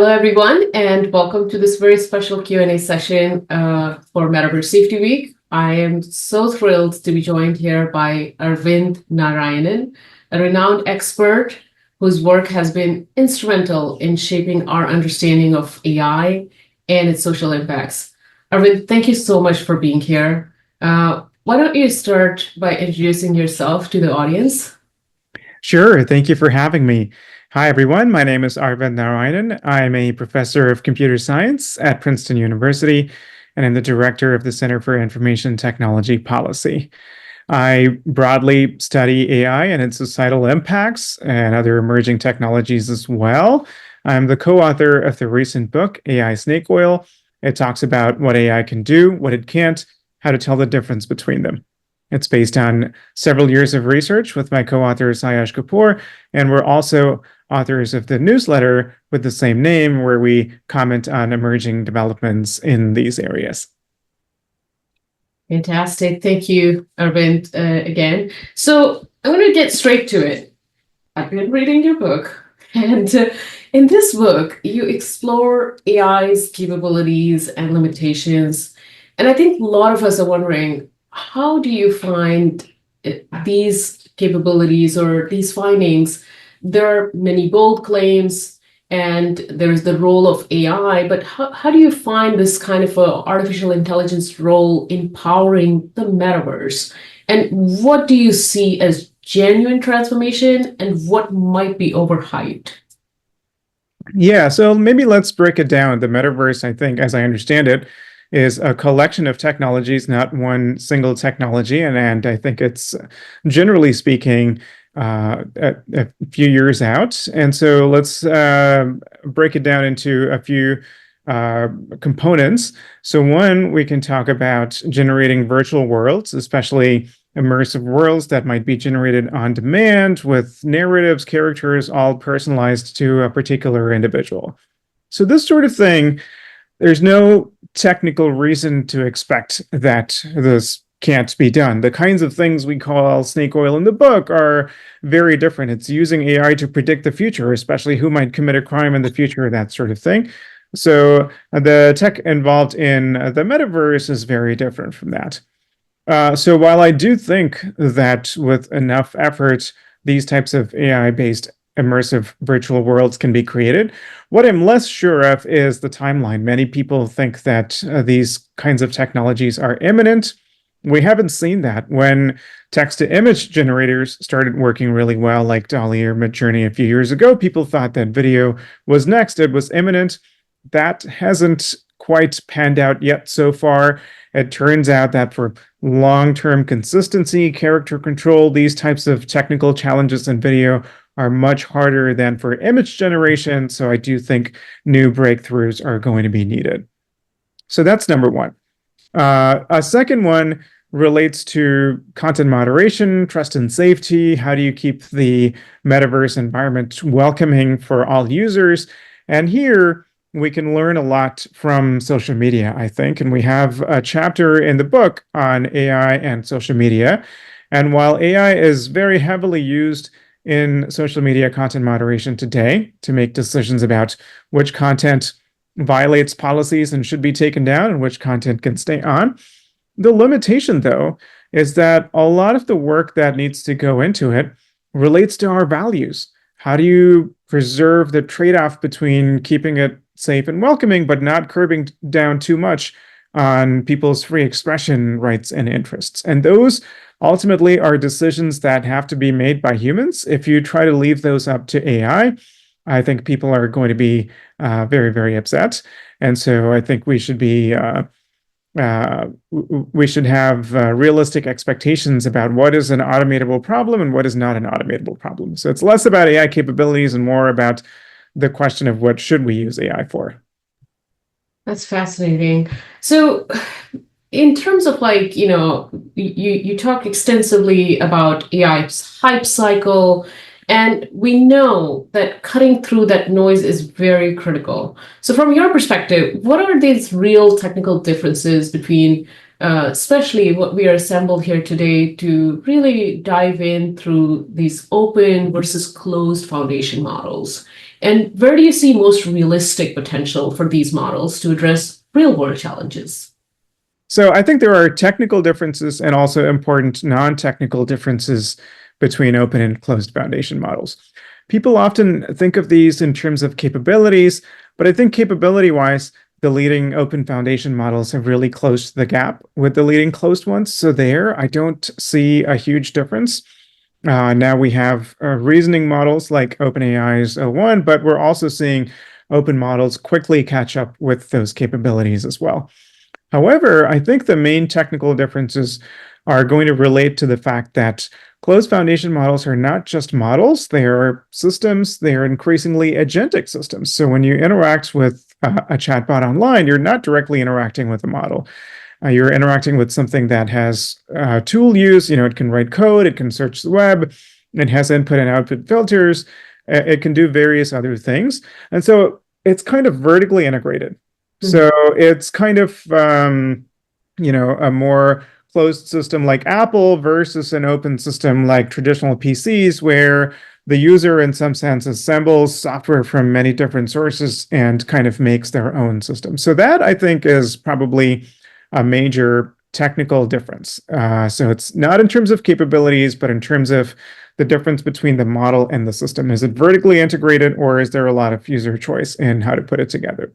Hello, everyone, and welcome to this very special Q&A session for Metaverse Safety Week. I am so thrilled to be joined here by Arvind Narayanan, a renowned expert whose work has been instrumental in shaping our understanding of AI and its social impacts. Arvind, thank you so much for being here. Why don't you start by introducing yourself to the audience? Sure. Thank you for having me. Hi, everyone. My name is Arvind Narayanan. I'm a professor of computer science at Princeton University, and I'm the director of the Center for Information Technology Policy. I broadly study AI and its societal impacts and other emerging technologies as well. I'm the co-author of the recent book, AI Snake Oil. It talks about what AI can do, what it can't, how to tell the difference between them. It's based on several years of research with my co-author Sayash Kapoor, and we're also authors of the newsletter with the same name, where we comment on emerging developments in these areas. Fantastic. Thank you, Arvind, again. So I'm going to get straight to it. I've been reading your book, and in this book, you explore AI's capabilities and limitations. And I think a lot of us are wondering, how do you find these capabilities or these findings? There are many bold claims, and there's the role of AI, but how do you find this kind of artificial intelligence role empowering the metaverse? And what do you see as genuine transformation and what might be overhyped? Yeah, so maybe let's break it down. The metaverse, I think, as I understand it, is a collection of technologies, not one single technology. And I think it's, generally speaking, a few years out. And so let's break it down into a few components. So one, we can talk about generating virtual worlds, especially immersive worlds that might be generated on demand with narratives, characters, all personalized to a particular individual. So this sort of thing, there's no technical reason to expect that this can't be done. The kinds of things we call snake oil in the book are very different. It's using AI to predict the future, especially who might commit a crime in the future, that sort of thing. So the tech involved in the metaverse is very different from that. So while I do think that with enough effort, these types of AI-based immersive virtual worlds can be created, what I'm less sure of is the timeline. Many people think that these kinds of technologies are imminent. We haven't seen that. When text-to-image generators started working really well, like DALL-E or Midjourney a few years ago, people thought that video was next. It was imminent. That hasn't quite panned out yet so far. It turns out that for long-term consistency, character control, these types of technical challenges in video are much harder than for image generation. So I do think new breakthroughs are going to be needed. So that's number one. A second one relates to content moderation, trust and safety. How do you keep the metaverse environment welcoming for all users? And here we can learn a lot from social media, I think. And we have a chapter in the book on AI and social media. And while AI is very heavily used in social media content moderation today to make decisions about which content violates policies and should be taken down and which content can stay on, the limitation, though, is that a lot of the work that needs to go into it relates to our values. How do you preserve the trade-off between keeping it safe and welcoming, but not curbing down too much on people's free expression rights and interests? And those ultimately are decisions that have to be made by humans. If you try to leave those up to AI, I think people are going to be very, very upset. And so I think we should be we should have realistic expectations about what is an automatable problem and what is not an automatable problem. So it's less about AI capabilities and more about the question of what should we use AI for. That's fascinating. So in terms of you talk extensively about AI's hype cycle, and we know that cutting through that noise is very critical. So from your perspective, what are these real technical differences between especially what we are assembled here today to really dive in through these open versus closed foundation models. And where do you see most realistic potential for these models to address real world challenges? So I think there are technical differences and also important non-technical differences between open and closed foundation models. People often think of these in terms of capabilities, but I think capability-wise, the leading open foundation models have really closed the gap with the leading closed ones. So there, I don't see a huge difference. Now we have reasoning models like OpenAI's o1, but we're also seeing open models quickly catch up with those capabilities as well. However, I think the main technical differences are going to relate to the fact that closed foundation models are not just models, they are systems, they are increasingly agentic systems. So when you interact with a chatbot online, you're not directly interacting with a model. You're interacting with something that has tool use. It can write code, it can search the web, it has input and output filters, it can do various other things. And so it's kind of vertically integrated. So it's kind of, a more closed system like Apple versus an open system like traditional PCs, where the user, in some sense, assembles software from many different sources and kind of makes their own system. So that, I think, is probably a major technical difference. So it's not in terms of capabilities, but in terms of the difference between the model and the system. Is it vertically integrated, or is there a lot of user choice in how to put it together?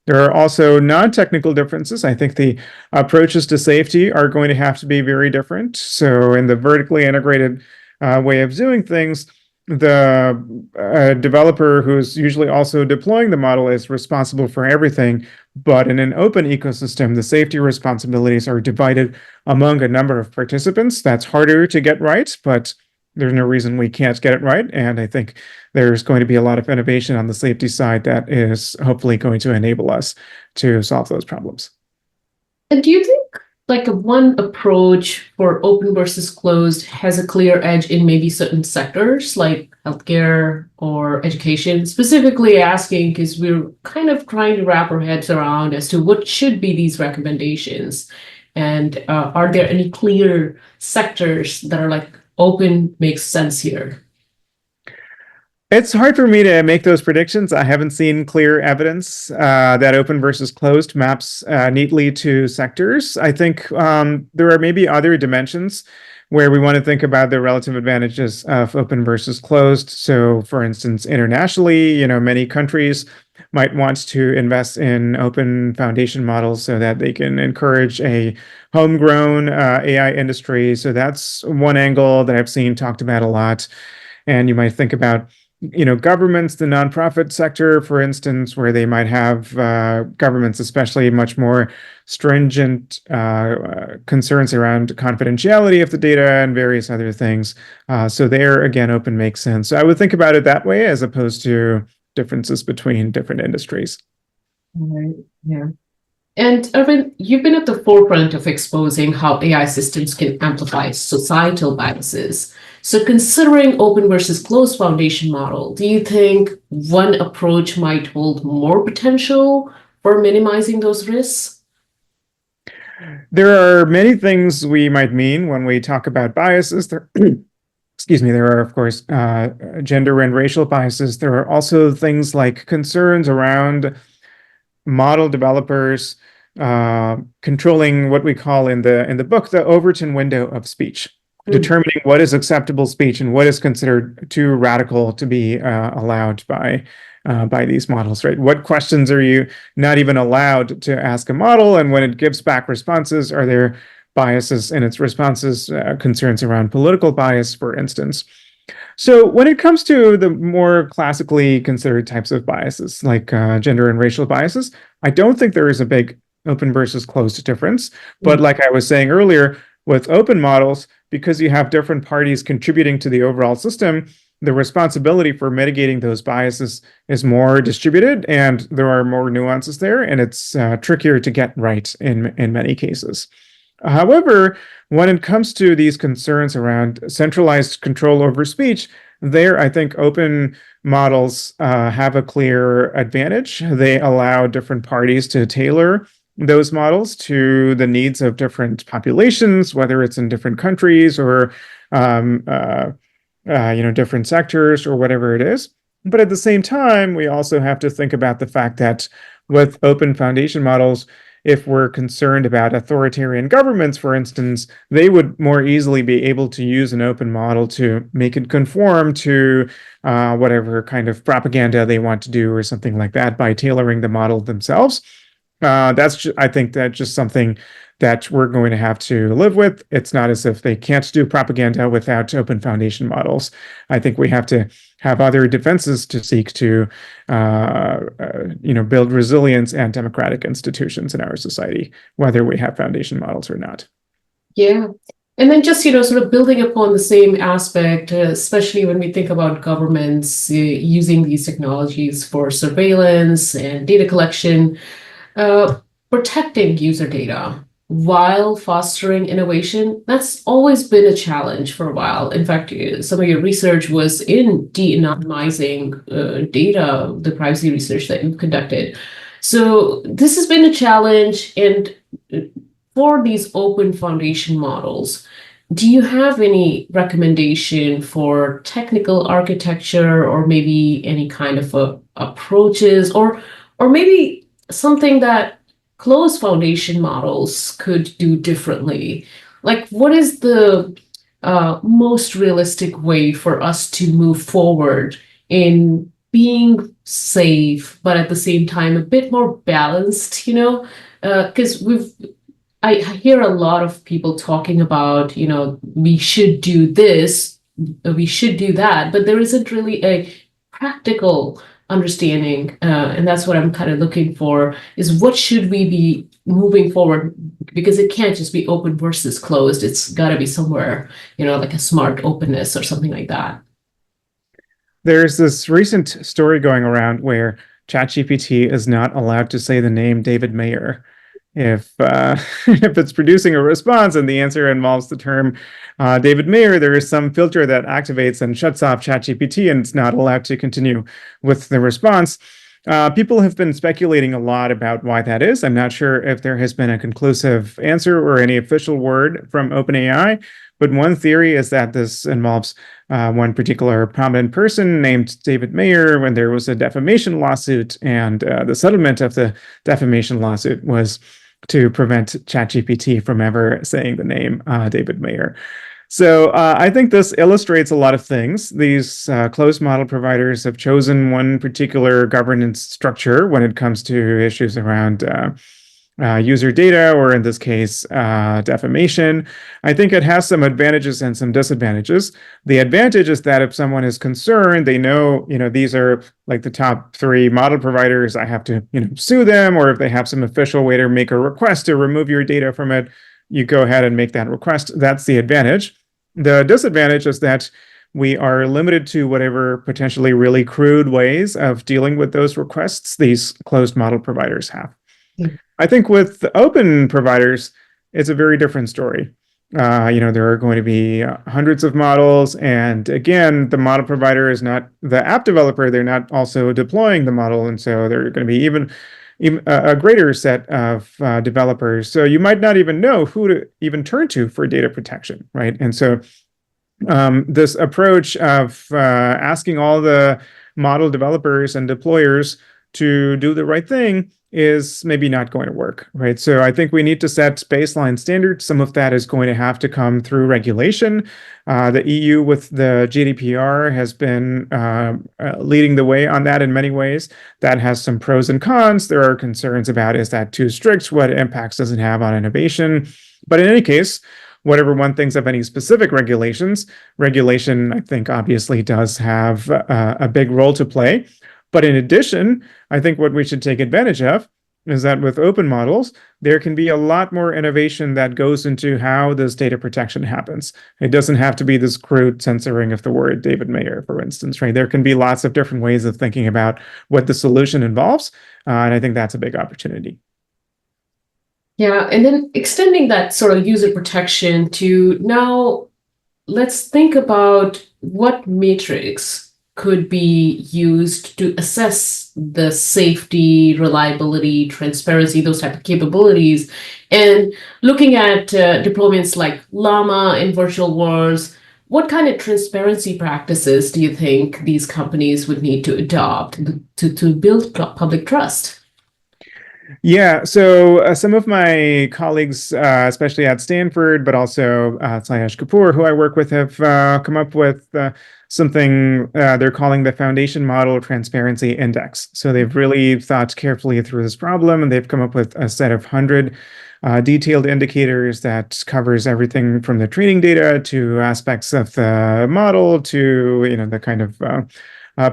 There are also non-technical differences. I think the approaches to safety are going to have to be very different. So in the vertically integrated way of doing things, the developer who's usually also deploying the model is responsible for everything. But in an open ecosystem, the safety responsibilities are divided among a number of participants. That's harder to get right, but there's no reason we can't get it right. And I think there's going to be a lot of innovation on the safety side that is hopefully going to enable us to solve those problems. And do you think like one approach for open versus closed has a clear edge in maybe certain sectors like healthcare or education? Specifically asking because we're kind of trying to wrap our heads around as to what should be these recommendations. And are there any clear sectors that are like open makes sense here? It's hard for me to make those predictions. I haven't seen clear evidence that open versus closed maps neatly to sectors. I think there are maybe other dimensions where we want to think about the relative advantages of open versus closed. So, for instance, internationally, many countries might want to invest in open foundation models so that they can encourage a homegrown AI industry. So that's one angle that I've seen talked about a lot. And you might think about governments, the nonprofit sector, for instance, where they might have governments, especially much more stringent concerns around confidentiality of the data and various other things. So there, again, open makes sense. So I would think about it that way as opposed to differences between different industries. All right. Yeah. And Arvind, you've been at the forefront of exposing how AI systems can amplify societal biases. So considering open versus closed foundation model, do you think one approach might hold more potential for minimizing those risks? There are many things we might mean when we talk about biases. Excuse me, there are, of course, gender and racial biases. There are also things like concerns around model developers controlling what we call in the book the Overton window of speech, determining what is acceptable speech and what is considered too radical to be allowed by these models, right? What questions are you not even allowed to ask a model? And when it gives back responses, are there biases in its responses, concerns around political bias, for instance? So when it comes to the more classically considered types of biases, like gender and racial biases, I don't think there is a big open versus closed difference. But like I was saying earlier, with open models, because you have different parties contributing to the overall system, the responsibility for mitigating those biases is more distributed, and there are more nuances there, and it's trickier to get right in many cases. However, when it comes to these concerns around centralized control over speech, there, I think open models have a clear advantage. They allow different parties to tailor those models to the needs of different populations, whether it's in different countries or um, uh, different sectors or whatever it is. But at the same time, we also have to think about the fact that with open foundation models, if we're concerned about authoritarian governments, for instance, they would more easily be able to use an open model to make it conform to whatever kind of propaganda they want to do or something like that by tailoring the model themselves. I think that's just something that we're going to have to live with. It's not as if they can't do propaganda without open foundation models. I think we have to have other defenses to seek to, build resilience and democratic institutions in our society, whether we have foundation models or not. Yeah. And then just, sort of building upon the same aspect, especially when we think about governments using these technologies for surveillance and data collection, protecting user data while fostering innovation, that's always been a challenge for a while. In fact, some of your research was in de-anonymizing data, the privacy research that you've conducted. So this has been a challenge. And for these open foundation models, do you have any recommendation for technical architecture or maybe any kind of approaches or maybe something that closed foundation models could do differently? Like, what is the most realistic way for us to move forward in being safe, but at the same time a bit more balanced, because I hear a lot of people talking about, we should do this, we should do that, but there isn't really a practical understanding. And that's what I'm kind of looking for, is what should we be moving forward? Because it can't just be open versus closed. It's got to be somewhere, like a smart openness or something like that. There's this recent story going around where ChatGPT is not allowed to say the name David Mayer if if it's producing a response and the answer involves the term David Mayer, there is some filter that activates and shuts off ChatGPT, and it's not allowed to continue with the response. People have been speculating a lot about why that is. I'm not sure if there has been a conclusive answer or any official word from OpenAI, but one theory is that this involves one particular prominent person named David Mayer when there was a defamation lawsuit, and the settlement of the defamation lawsuit was to prevent ChatGPT from ever saying the name David Mayer. So I think this illustrates a lot of things. These closed model providers have chosen one particular governance structure when it comes to issues around user data, or in this case, defamation. I think it has some advantages and some disadvantages. The advantage is that if someone is concerned, they know, these are like the top 3 model providers, I have to, sue them, or if they have some official way to make a request to remove your data from it, you go ahead and make that request. That's the advantage. The disadvantage is that we are limited to whatever potentially really crude ways of dealing with those requests these closed model providers have. I think with the open providers, it's a very different story. There are going to be hundreds of models. And again, the model provider is not the app developer. They're not also deploying the model. And so they're going to be even a greater set of developers. So you might not even know who to even turn to for data protection, right? And so this approach of asking all the model developers and deployers to do the right thing is maybe not going to work, right? So I think we need to set baseline standards. Some of that is going to have to come through regulation. The EU with the GDPR has been leading the way on that in many ways. That has some pros and cons. There are concerns about, is that too strict? What impacts does it have on innovation? But in any case, whatever one thinks of any specific regulation, I think obviously does have a big role to play. But in addition, I think what we should take advantage of is that with open models, there can be a lot more innovation that goes into how this data protection happens. It doesn't have to be this crude censoring of the word David Mayer, for instance, right? There can be lots of different ways of thinking about what the solution involves. And I think that's a big opportunity. Yeah, and then extending that sort of user protection to now, let's think about what metrics could be used to assess the safety, reliability, transparency, those type of capabilities. And looking at deployments like Llama in virtual wars, what kind of transparency practices do you think these companies would need to adopt to build public trust? Yeah, so some of my colleagues, especially at Stanford, but also Sayesh Kapoor, who I work with, have come up with something they're calling the Foundation Model Transparency Index. So they've really thought carefully through this problem, and they've come up with a set of 100 detailed indicators that covers everything from the training data to aspects of the model to the kind of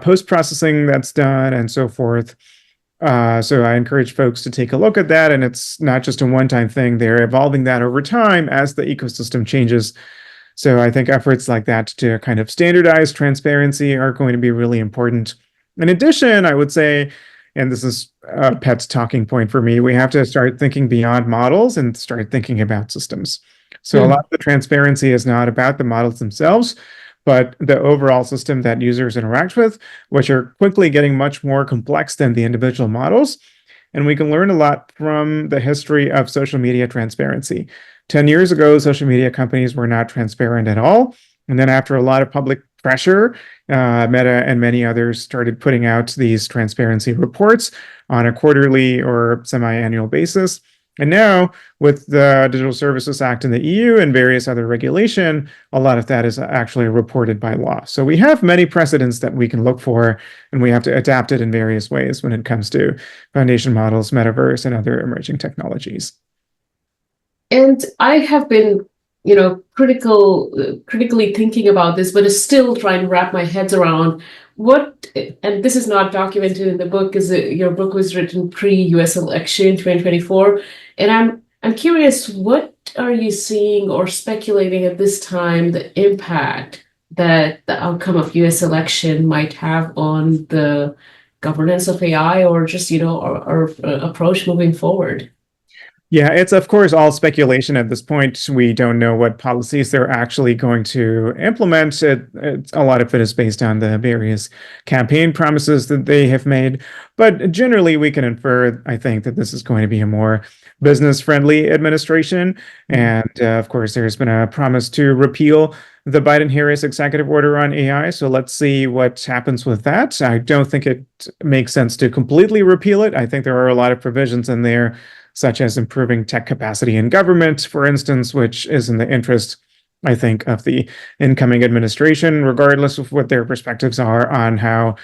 post-processing that's done and so forth. So I encourage folks to take a look at that, and it's not just a one-time thing. They're evolving that over time as the ecosystem changes. So I think efforts like that to kind of standardize transparency are going to be really important. In addition, I would say, and this is a pet talking point for me, we have to start thinking beyond models and start thinking about systems. So a lot of the transparency is not about the models themselves, but the overall system that users interact with, which are quickly getting much more complex than the individual models. And we can learn a lot from the history of social media transparency. 10 years ago, social media companies were not transparent at all. And then after a lot of public pressure, Meta and many others started putting out these transparency reports on a quarterly or semi-annual basis. And now, with the Digital Services Act in the EU and various other regulation, a lot of that is actually reported by law. So we have many precedents that we can look for, and we have to adapt it in various ways when it comes to foundation models, metaverse, and other emerging technologies. And I have been, critically thinking about this, but is still trying to wrap my head around what, and this is not documented in the book, because your book was written pre-US election 2024. And I'm curious, what are you seeing or speculating at this time the impact that the outcome of US election might have on the governance of AI, or just, our approach moving forward? Yeah, it's of course all speculation at this point. We don't know what policies they're actually going to implement. A lot of it is based on the various campaign promises that they have made. But generally, we can infer, I think, that this is going to be a more business-friendly administration. And of course, there's been a promise to repeal the Biden-Harris executive order on AI. So let's see what happens with that. I don't think it makes sense to completely repeal it. I think there are a lot of provisions in there, such as improving tech capacity in government, for instance, which is in the interest, I think, of the incoming administration, regardless of what their perspectives are on how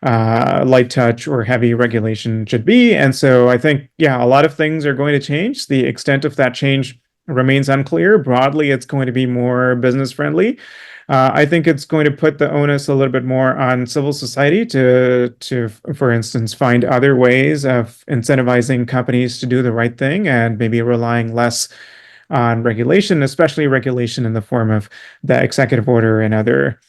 light touch or heavy regulation should be. And so I think, yeah, a lot of things are going to change. The extent of that change remains unclear. Broadly, it's going to be more business friendly. I think it's going to put the onus a little bit more on civil society to, for instance, find other ways of incentivizing companies to do the right thing and maybe relying less on regulation, especially regulation in the form of the executive order and other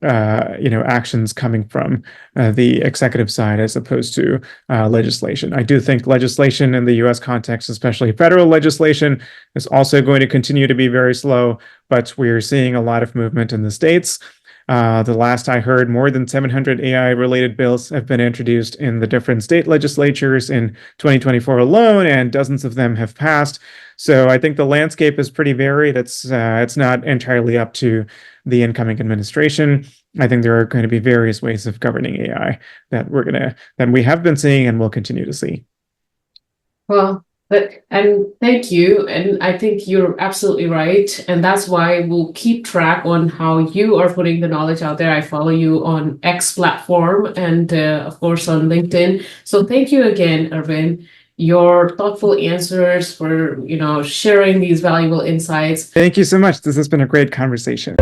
actions coming from the executive side as opposed to legislation. I do think legislation in the US context, especially federal legislation, is also going to continue to be very slow, but we're seeing a lot of movement in the states. The last I heard, more than 700 AI-related bills have been introduced in the different state legislatures in 2024 alone, and dozens of them have passed. So I think the landscape is pretty varied. It's not entirely up to the incoming administration. I think there are going to be various ways of governing AI that we have been seeing and will continue to see. Well, and thank you. And I think you're absolutely right. And that's why we'll keep track on how you are putting the knowledge out there. I follow you on X platform and of course on LinkedIn. So thank you again, Arvind. Your thoughtful answers for, sharing these valuable insights. Thank you so much. This has been a great conversation.